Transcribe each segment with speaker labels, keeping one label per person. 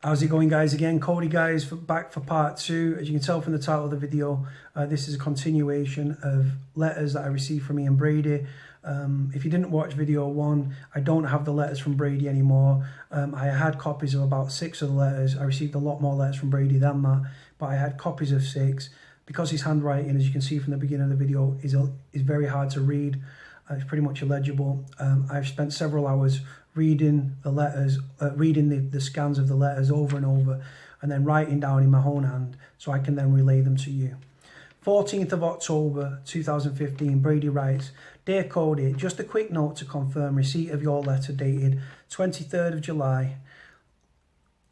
Speaker 1: How's it going, guys? Again, Cody, guys, back for part two. As you can tell from the title of the video, this is a continuation of letters that I received from Ian Brady. If you didn't watch video one, I don't have the letters from Brady anymore. I had copies of about 6 of the letters. I received a lot more letters from Brady than that, but I had copies of 6. Because his handwriting, as you can see from the beginning of the video, is very hard to read. It's pretty much illegible. I've spent several hours reading the letters, reading the scans of the letters over and over, and then writing down in my own hand so I can then relay them to you. 14th of October 2015, Brady writes, "Dear Cody, just a quick note to confirm receipt of your letter dated 23rd of July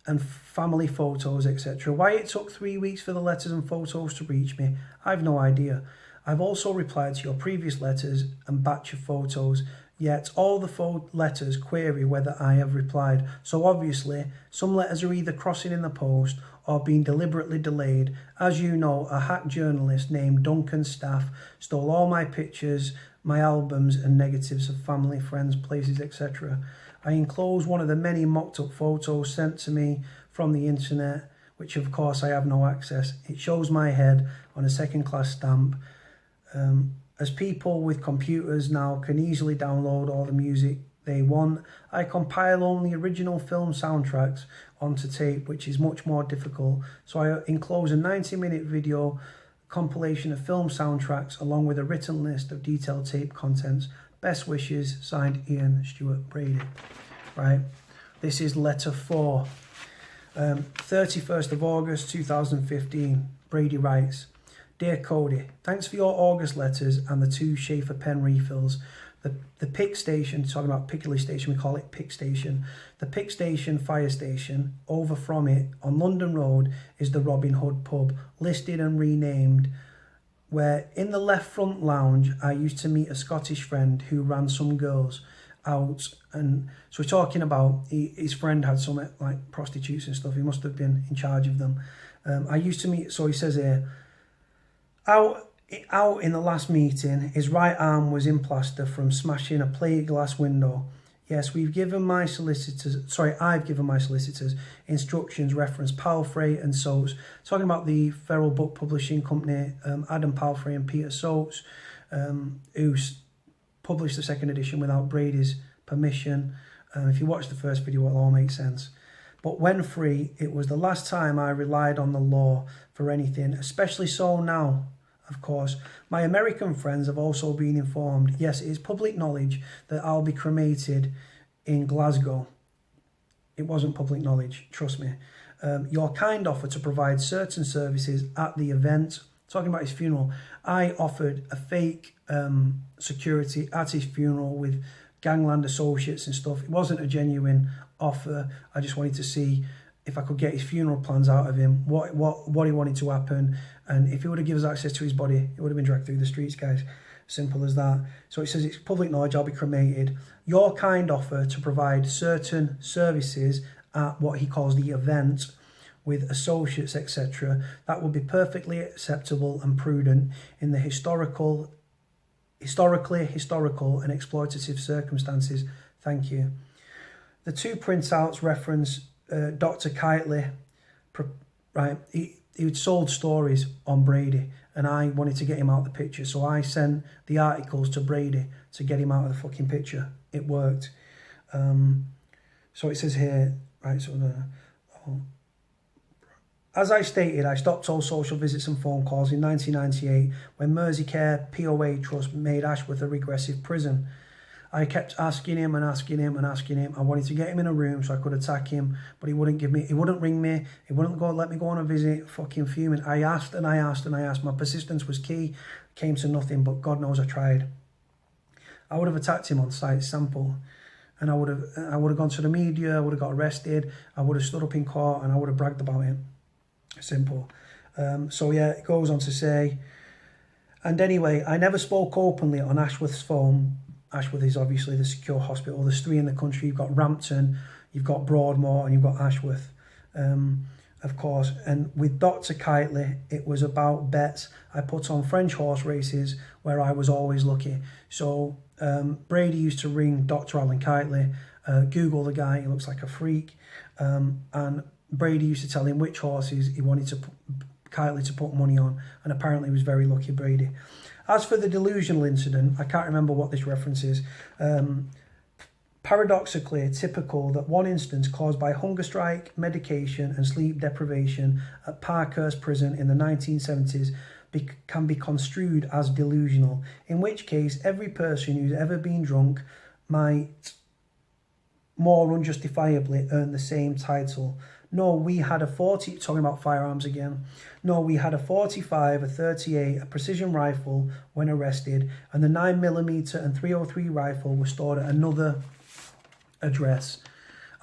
Speaker 1: and family photos, etc. Why it took 3 weeks for the letters and photos to reach me, I've no idea. I've also replied to your previous letters and batch of photos, yet all the letters query whether I have replied. So obviously, some letters are either crossing in the post or being deliberately delayed. As you know, a hack journalist named Duncan Staff stole all my pictures, my albums and negatives of family, friends, places, etc. I enclose one of the many mocked up photos sent to me from the internet, which of course I have no access. It shows my head on a second class stamp. As people with computers now can easily download all the music they want, I compile only original film soundtracks onto tape, which is much more difficult. So I enclose a 90-minute video compilation of film soundtracks along with a written list of detailed tape contents. Best wishes, signed Ian Stuart Brady." Right, this is letter 4. 31st of August 2015, Brady writes, "Dear Cody, thanks for your August letters and the 2 Schaefer pen refills. The pick station," talking about Piccadilly Station, we call it Pick Station. "The Pick Station fire station, over from it on London Road, is the Robin Hood pub, listed and renamed, where in the left front lounge I used to meet a Scottish friend who ran some girls out." And so we're talking about his friend had some like prostitutes and stuff. He must have been in charge of them. "I used to meet," so he says here, Out in the last meeting, his right arm was in plaster from smashing a plate glass window. Yes, I've given my solicitors instructions reference Palfrey and Soates." Talking about the Feral Book Publishing Company, Adam Palfrey and Peter Soates, who published the second edition without Brady's permission. If you watch the first video, it'll all make sense. "But when free, it was the last time I relied on the law for anything, especially so now. Of course, my American friends have also been informed. Yes, it is public knowledge that I'll be cremated in Glasgow." It wasn't public knowledge, trust me. "Your kind offer to provide certain services at the event," talking about his funeral. "I offered a fake security at his funeral with gangland associates and stuff. It wasn't a genuine offer. I just wanted to see if I could get his funeral plans out of him, what he wanted to happen, and if he would have given us access to his body, it would have been dragged through the streets, guys. Simple as that." So it says it's public knowledge, I'll be cremated. "Your kind offer to provide certain services at what he calls the event with associates, etc. That would be perfectly acceptable and prudent in the historically historical and exploitative circumstances. Thank you." The 2 printouts reference Dr. Kitely, right? He had sold stories on Brady, and I wanted to get him out of the picture, so I sent the articles to Brady to get him out of the fucking picture. It worked. So it says here, right? So "As I stated, I stopped all social visits and phone calls in 1998 when Merseycare POA Trust made Ashworth a regressive prison. I kept asking him and asking him and asking him. I wanted to get him in a room so I could attack him, but he wouldn't ring me, he wouldn't let me go on a visit, fucking fuming. I asked and I asked and I asked. My persistence was key, came to nothing, but God knows I tried. I would have attacked him on site, sample, and I would have gone to the media, I would have got arrested, I would have stood up in court and I would have bragged about it. Simple." So yeah, it goes on to say, "And anyway, I never spoke openly on Ashworth's phone." Ashworth is obviously the secure hospital. There's 3 in the country. You've got Rampton, you've got Broadmoor, and you've got Ashworth, of course. "And with Dr. Kitely, it was about bets I put on French horse races where I was always lucky." So Brady used to ring Dr. Alan Kitely. Google the guy, he looks like a freak. And Brady used to tell him which horses he wanted Kitely to put money on, and apparently he was very lucky, Brady. As for the delusional incident, I can't remember what this reference is. Paradoxically typical that one instance caused by hunger strike, medication and sleep deprivation at Parkhurst Prison in the 1970s can be construed as delusional, in which case every person who's ever been drunk might more unjustifiably earn the same title. No, we had a 40, talking about firearms again. No, we had a 45, a 38, a precision rifle when arrested, and the 9mm and 303 rifle were stored at another address.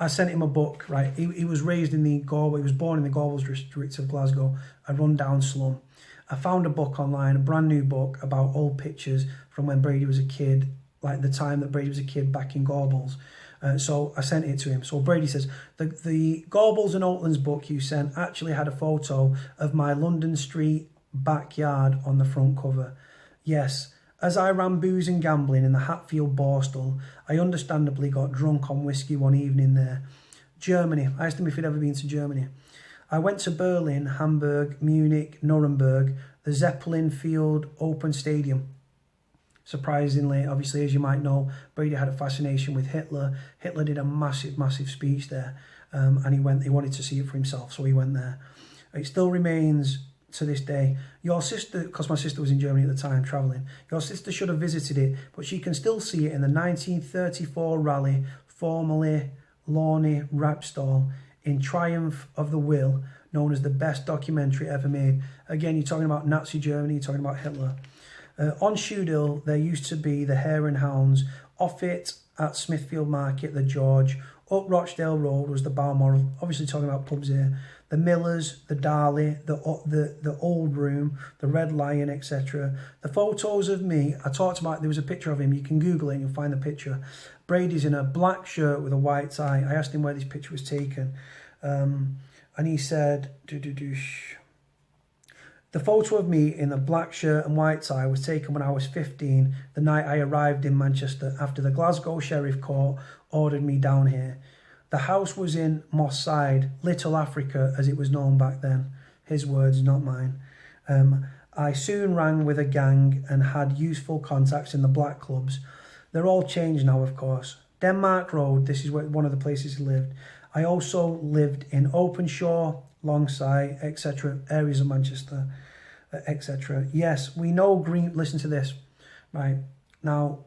Speaker 1: I sent him a book, right? He was raised in the Gorbals, he was born in the Gorbals district of Glasgow, a rundown slum. I found a book online, a brand new book about old pictures from when Brady was a kid, like the time that Brady was a kid back in Gorbals. So I sent it to him. So Brady says, the Gorbals and Oatlands book you sent actually had a photo of my London Street backyard on the front cover. Yes, as I ran booze and gambling in the Hatfield Borstal, I understandably got drunk on whiskey one evening there. Germany. I asked him if he'd ever been to Germany. I went to Berlin, Hamburg, Munich, Nuremberg, the Zeppelin Field Open Stadium. Surprisingly, obviously, as you might know, Brady had a fascination with Hitler. Hitler did a massive, massive speech there, and he wanted to see it for himself, so he went there. It still remains to this day. Your sister, because my sister was in Germany at the time travelling, your sister should have visited it, but she can still see it in the 1934 rally, formerly Lorney Rapstall, in Triumph of the Will, known as the best documentary ever made. Again, you're talking about Nazi Germany, you're talking about Hitler. On Shoedill, there used to be the Hare and Hounds. Off it, at Smithfield Market, the George. Up Rochdale Road was the Balmoral. Obviously talking about pubs here. The Millers, the Darley, the Old Room, the Red Lion, etc. The photos of me, I talked about, there was a picture of him. You can Google it and you'll find the picture. Brady's in a black shirt with a white tie. I asked him where this picture was taken. And he said, the photo of me in the black shirt and white tie was taken when I was 15, the night I arrived in Manchester after the Glasgow Sheriff Court ordered me down here. The house was in Moss Side, Little Africa as it was known back then. His words, not mine. I soon rang with a gang and had useful contacts in the black clubs. They're all changed now, of course. Denmark Road, this is one of the places he lived. I also lived in Openshaw, Longside, etc., areas of Manchester, etc. Yes, we know Green. Listen to this, right now,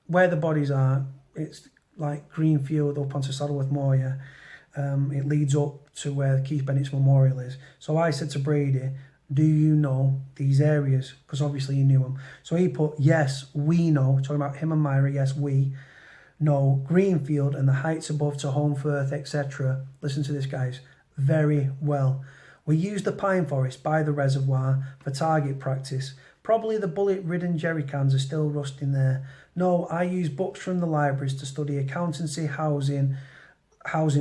Speaker 1: where the bodies are. It's like Greenfield up onto Saddleworth Moor. Yeah, it leads up to where Keith Bennett's memorial is. So I said to Brady, "Do you know these areas?" Because obviously he knew them. So he put, "Yes, we know." Talking about him and Myra. Yes, we know Greenfield and the heights above to Holmfirth, etc. Listen to this, guys. Very well. We used the pine forest by the reservoir for target practice. Probably the bullet-ridden jerry cans are still rusting there. No, I used books from the libraries to study accountancy, housing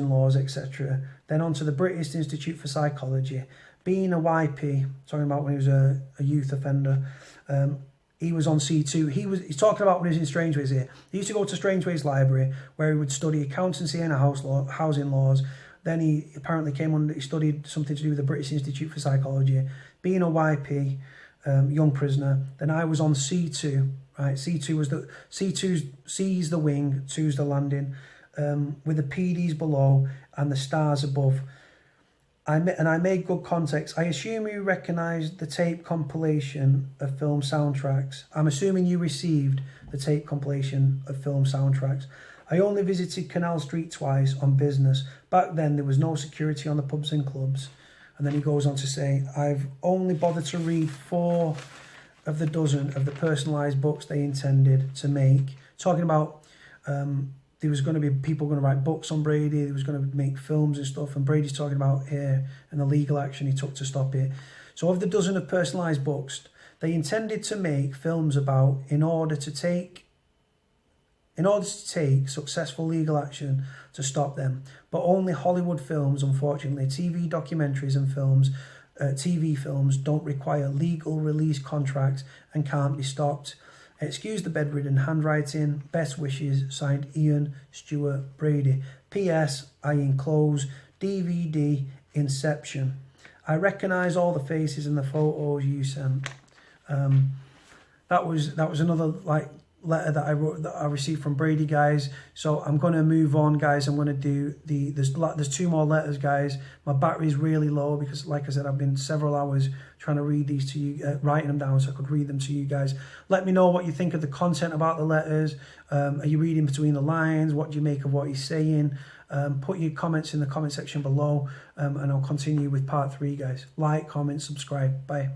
Speaker 1: laws, etc. Then on to the British Institute for Psychology. Being a YP, talking about when he was a youth offender, he was on C2. He's talking about when he was in Strangeways here. He used to go to Strangeways Library where he would study accountancy and housing laws. Then he apparently he studied something to do with the British Institute for Psychology. Being a YP, young prisoner. Then I was on C2, right? C's the wing, 2's the landing, with the PDs below and the stars above. I made good contacts. I assume you recognised the tape compilation of film soundtracks. I'm assuming you received the tape compilation of film soundtracks. I only visited Canal Street twice on business. Back then, there was no security on the pubs and clubs. And then he goes on to say, I've only bothered to read 4 of the dozen of the personalised books they intended to make. Talking about there was going to be people going to write books on Brady. There was going to make films and stuff. And Brady's talking about here and the legal action he took to stop it. So of the dozen of personalised books, they intended to make films about in order to take successful legal action to stop them. But only Hollywood films, unfortunately, TV documentaries and films, TV films don't require legal release contracts and can't be stopped. Excuse the bedridden handwriting. Best wishes, signed Ian Stewart Brady. P.S. I enclose DVD Inception. I recognise all the faces in the photos you sent. That was another like letter that I wrote, that I received from Brady, guys. So I'm going to move on, guys. I'm going to do there's 2 more letters, guys. My battery's really low because, like I said, I've been several hours trying to read these to you, writing them down so I could read them to you guys. Let me know what you think of the content about the letters. Are you reading between the lines? What do you make of what he's saying? Put your comments in the comment section below, and I'll continue with part 3, guys. Like, comment, subscribe. Bye.